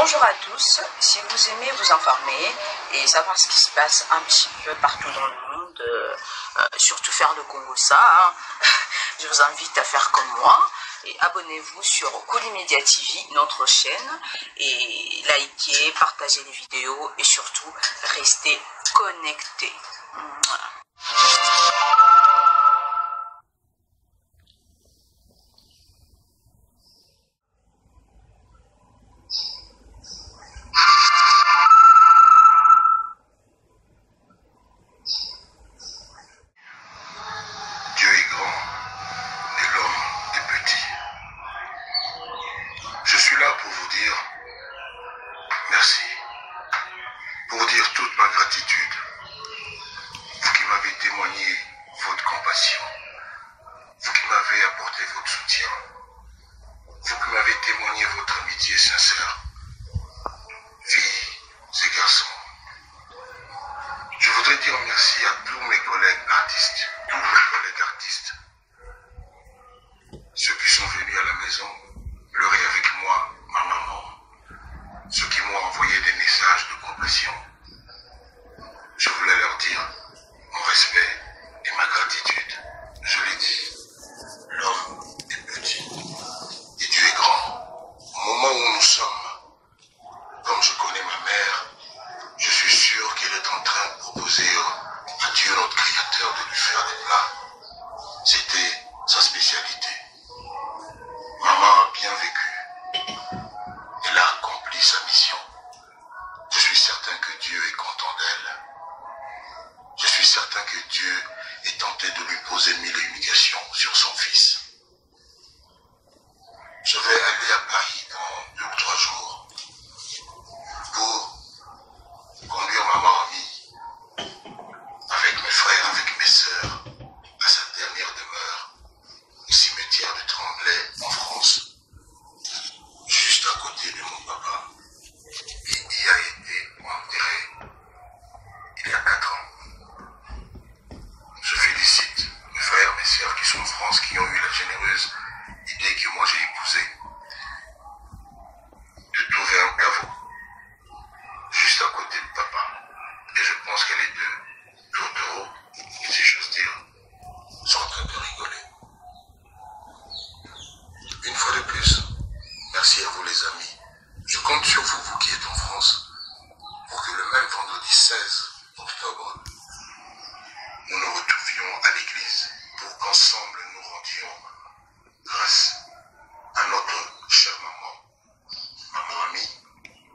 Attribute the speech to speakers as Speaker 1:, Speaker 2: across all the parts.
Speaker 1: Bonjour à tous, si vous aimez vous informer et savoir ce qui se passe un petit peu partout dans le monde, surtout faire le Congo-ça, hein, je vous invite à faire comme moi et abonnez-vous sur Olomide TV, notre chaîne, et likez, partagez les vidéos et surtout restez connectés.
Speaker 2: Je suis là pour vous dire merci, pour vous dire toute ma gratitude. Vous qui m'avez témoigné votre compassion, vous qui m'avez apporté votre soutien, vous qui m'avez témoigné votre amitié sincère. Filles et garçons, je voudrais dire merci à tous mes collègues artistes, ceux qui sont venus à la maison pleurer avec moi, ma maman, ceux qui m'ont envoyé des messages de compassion. Je voulais leur dire mon respect et ma gratitude. Je l'ai dit, l'homme est petit et Dieu est grand. Au moment où nous sommes, comme je connais ma mère, je suis sûr qu'elle est en train de proposer à Dieu notre Créateur de lui faire des plats. C'était sa spécialité. Maman a bien vécu. Elle a accompli sa mission. Je suis certain que Dieu est content d'elle. Je suis certain que Dieu est tenté de lui poser 1000 humiliations sur son fils. Je vais aller à Paris dans 2 ou 3 jours pour conduire maman amie avec mes frères, avec mes sœurs à sa dernière demeure au cimetière de Tremblay en France, juste à côté de mon papa. Il y a été enterré il y a 4 ans. Je félicite mes frères, mes sœurs qui sont en France, qui ont eu la généreuse idée que moi j'ai épousée de trouver un caveau juste à côté de papa. Et je pense que les deux tourtereaux, si j'ose dire, sont en train de rigoler. Une fois de plus, merci à vous les amis. Je compte sur vous, vous qui êtes en France, pour que le même vendredi 16 octobre, nous nous retrouvions à l'église pour qu'ensemble nous rendions grâce à notre chère maman amie,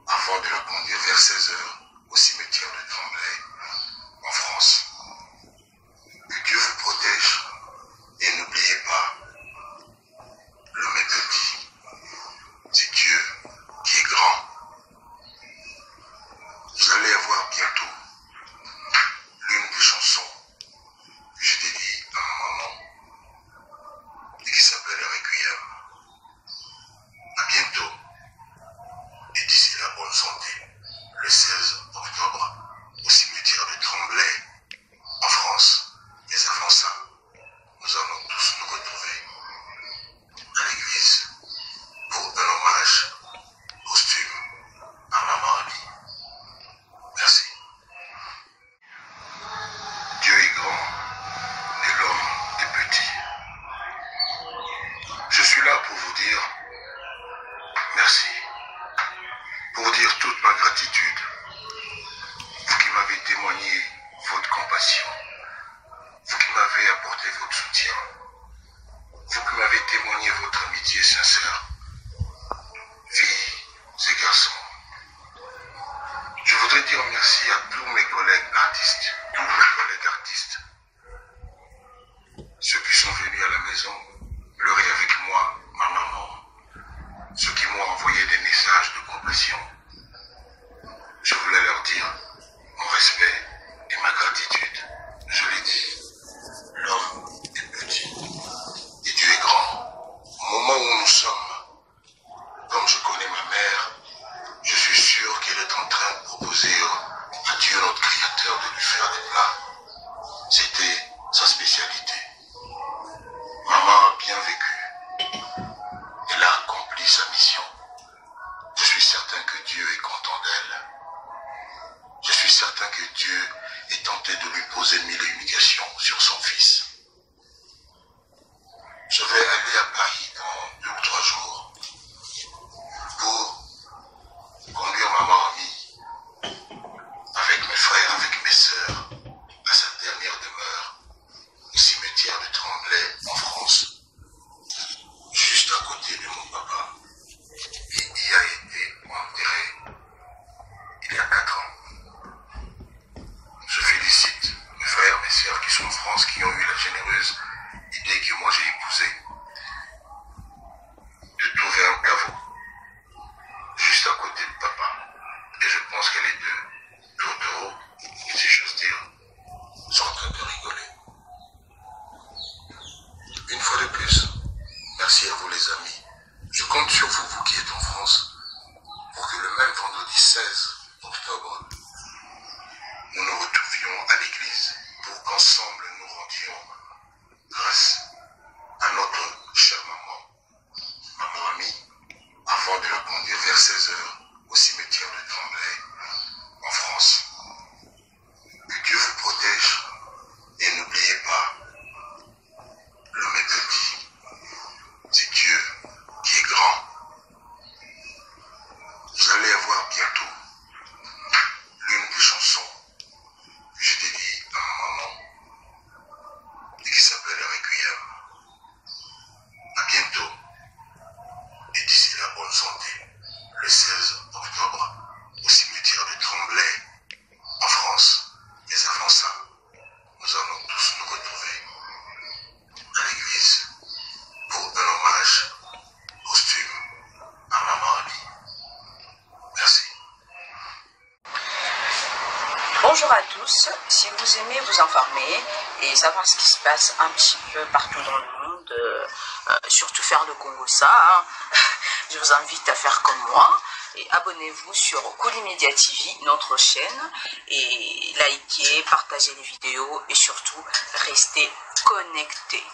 Speaker 2: avant de la conduire vers 16 h au cimetière de Tremblay en France. Que Dieu vous protège et n'oubliez pas, l'homme est petit, c'est Dieu qui est grand. Vous allez avoir bientôt l'une des chansons que je dédie à ma maman et qui s'appelle Requiem. À bientôt et d'ici la bonne santé, le 16 octobre au cimetière de Tremblay en France. Mais avant ça, nous allons tous nous retrouver à l'église pour un hommage posthume à Maman amie. Merci. Dieu est grand et l'homme est petit. Je suis là pour vous dire merci, pour vous dire toute ma gratitude. Vous qui m'avez témoigné votre compassion, vous qui m'avez apporté votre soutien, vous qui m'avez témoigné votre amitié sincère. Filles et garçons, je voudrais dire merci à tous mes collègues artistes, ceux qui sont venus à la maison pleurer avec moi, ma maman, ceux qui m'ont envoyé des messages de compassion. Je voulais leur dire mon respect et ma gratitude. Je l'ai dit, l'homme est petit et Dieu est grand. Au moment où nous sommes, 16 octobre, nous nous retrouvions à l'église pour qu'ensemble nous rendions grâce à notre chère maman, maman amie, avant de la conduire vers 16 heures au cimetière de Tremblay, en France. Que Dieu vous protège et n'oubliez pas, le maître dit, c'est Dieu qui est grand. Vous allez avoir bientôt l'une des chansons que j'ai dédiées à ma maman et qui s'appelle Requiem. À bientôt et d'ici la bonne santé, le 16 octobre au cimetière de Tremblay en France. Mais avant ça, nous allons tous nous retrouver à l'église pour un hommage posthume à Maman. Merci.
Speaker 1: Bonjour à tous, si vous aimez vous informer et savoir ce qui se passe un petit peu partout dans le monde, surtout faire le Congo ça, hein, je vous invite à faire comme moi et abonnez-vous sur Olomide TV, notre chaîne, et likez, partagez les vidéos et surtout restez connectés.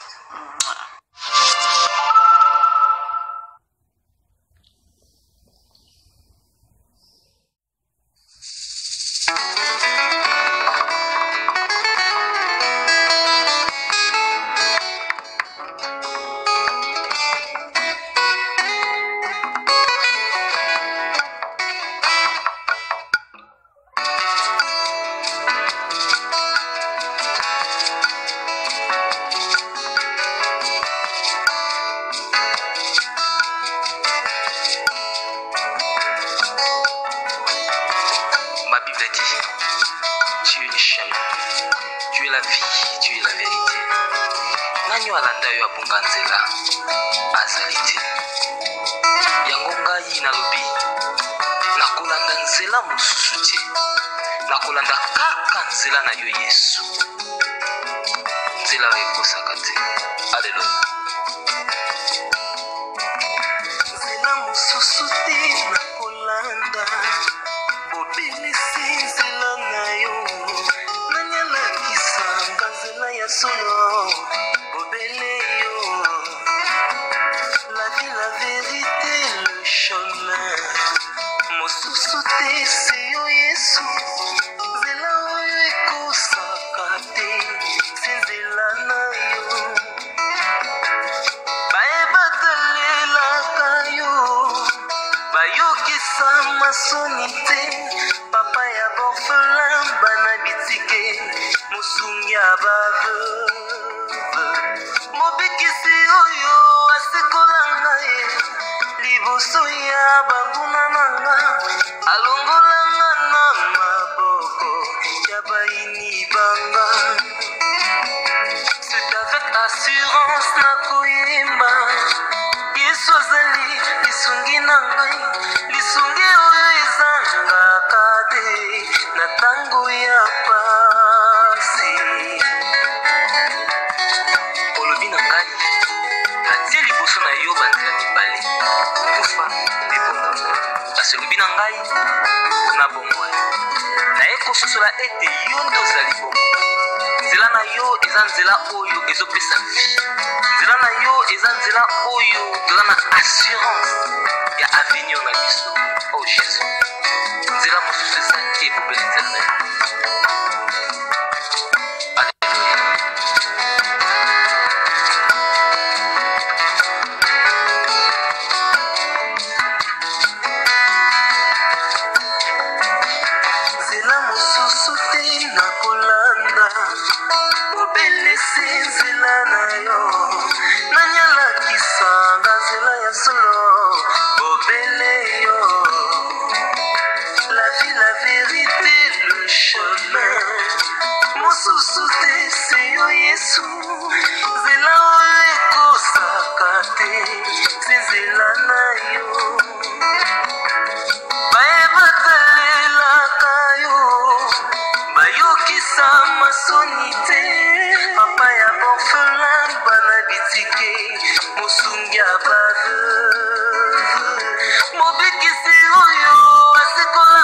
Speaker 3: Tu es le chemin, tu es la vie, tu es la vérité. Nani walanda yo abunga nzela azali te. Yango ngai nalobi nakolanda nzela mosusu te. Nakolanda kaka nzela na yo Yesu. Nzela oyo ekosaka te. Alleluya. Nzela mosusu te nakolanda. Bobelisi nzela na yo. Nanyalakisanga nzela ya solo. Bobele yo. La vie, la vérité, le chemin. Mosusu te se yo Yesu. Nzela oyo ekosaka te. Se nzela na yo. Bayebatalelaka yo. Bayokisa masoni te. Papa ya borfelin bana bitike. Mosungi ya baveuve. Mobikisi oyo asikola ngai. Liboso ya banguna nanga. Alongolanga na maboko ya baini banga. C'est avec assurance na koyemba. Yesu azali lisungi na ngai. Lisungi oyo ezangaka te na tango ya pasi. Olobi na ngai natie liboso na yo banzela mibale kufa ebongo. Kasi olobi na ngai mpona bomoi naye kososola ete yo nde ozali bongo. Nzela na yo eza nzela oyo ezopesa vie. Nzela na yo eza nzela oyo toza na assurance ya avenir na biso. Oh Jésus, nzela mosusu eza te ebobeli nzela na yo. Alleluya. Nzela mosusu te nakolanda. Bobelisi nzela na yo. Nanyalakisanga nzela ya solo. Bobele yo. La vie, la vérité, le chemin. Mosusu te se yo Yesu. Nzela oyo ekosaka te. Se nzela na yo. Bayebatalelaka yo. Bayokisa masoni te. Papa ya borfelin bana bitike. Mosungi ya baveuve. Mobikisi oyo asikola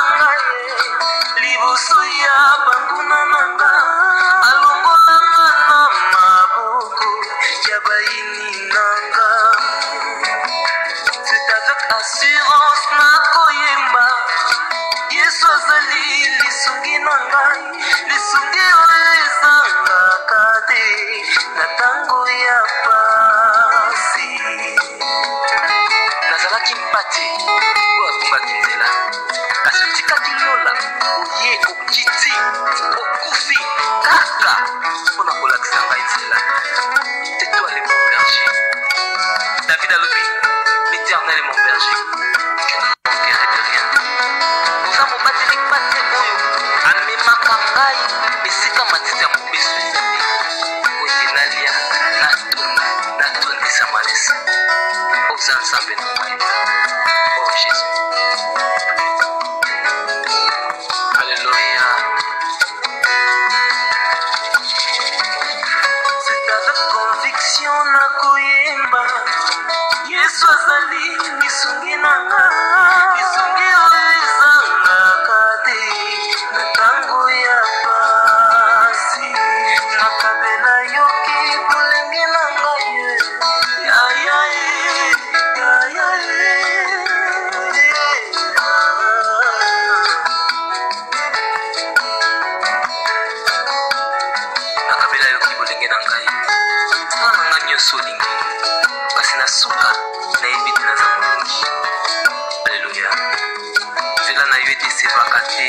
Speaker 3: assurance nakoyemba Yesu azali lisungi na ngai lisungi oyo ezangaka te na ntango ya pasi nazalaki mpate oyo abungaki nzela kasi otikaki lola oye okiti okufi kaka mpona kolakisa ngai nzela tais-toi les mon berger David alobi l'éternel est mon berger je ne manquerai de rien oza mobateli mpate oyo amemaka ngai esika matiti ya mobeso ezali oye nalia natondisa malesa oza nzambe na ngai oh jésus alléluia c'est avec conviction nakoyemba Yesu azali lisungi na ngai lisungi oyo ezangaka te na ntango ya pasi nakabela yoki kolenge na ngai nakabela yoki bolenge na ngai sana na ngai nyonso olingi kasi na suka nayebi te naza molongi alleluya nzela na yo ete esepaka te